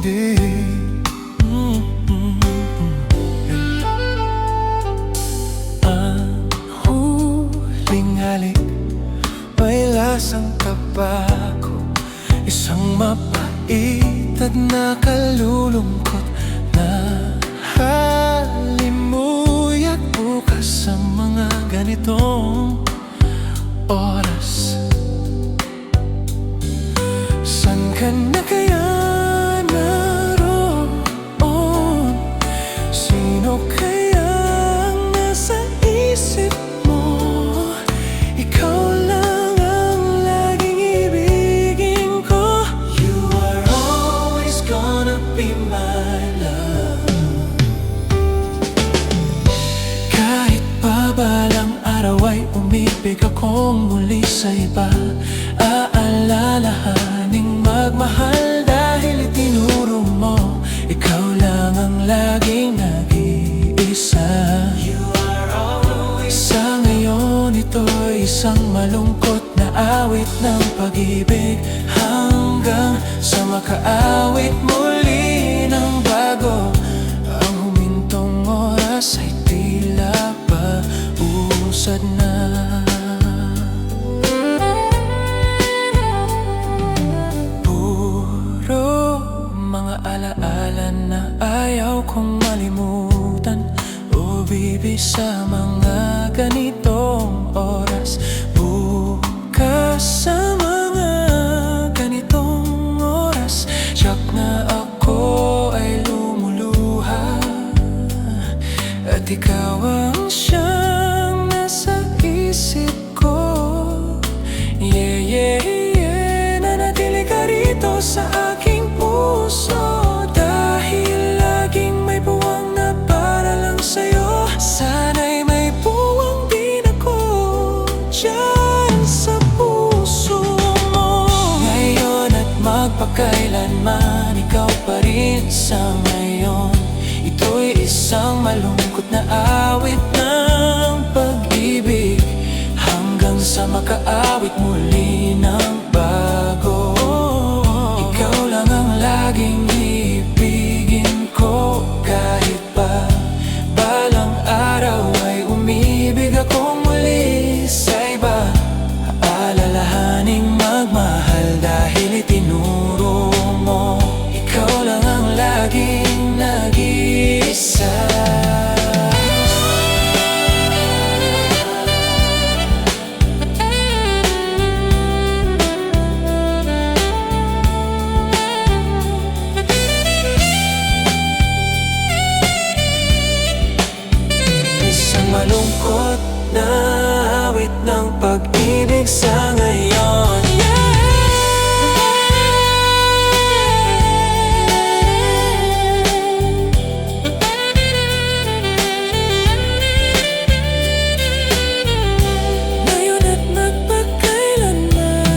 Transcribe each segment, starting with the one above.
pag-ibig. Ang huling halik may lasang tabako, isang mapait at nakalulungkot na halimuyak. Bukas sa mga ganitong oras, san ka na kaya naroon? Sino kaya ang nasa isip mo? Ikaw lang ang laging ibigin ko. You are always gonna be my love. Kahit pa balang araw ay umibig akong muli sa iba, aalalahaning magmahal dahil itinuro mo ikaw lang ang laging nag-iisa. You are always. Sa ngayon ito'y isang malungkot na awit ng pag-ibig, hanggang sa makaawit muli ng bago. Ang humintong oras ay tila ba usad na. Mga alaala na ayaw kong malimutan, bibi sa mga ganitong oras. Bukas sa mga ganitong oras, tiyak na ako ay lumuluha, at ikaw ang siyang nasa isip ko. Yeah, yeah, yeah, nanatili ka rito sa aking puso, dahil laging may puwang na para lang sa'yo. Sana'y may puwang din ako dyan sa puso mo. Ngayon at magpakailanman, ikaw pa rin sa ngayon. Ito'y isang malungkot na awit ng pag-ibig, hanggang sa makaawit muli ng bago. Ikaw lang ang laging ibigin ko. Kahit pa balang araw ay umibig akong muli sa iba, aalalahaning magmahal dahil itinuro mo ikaw lang ang laging nag-iisa. Malungkot na awit ng pag-ibig sa ngayon. Ngayon at magpakailanman,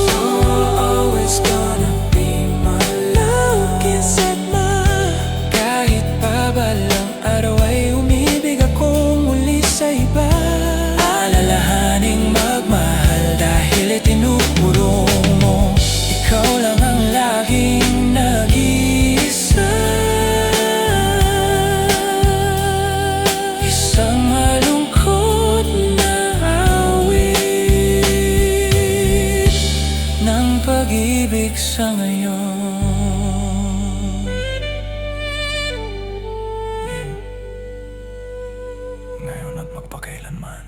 you're always gonna be my love. Kiss at my, kahit pa balang araw ay umibig akong muli sa iba, alalahaning magmahal dahil itinuro mo ikaw lang ang laging nag-iisa. Isang malungkot na awit ng pag-ibig sa ngayon. Ngayon at magpakailanman.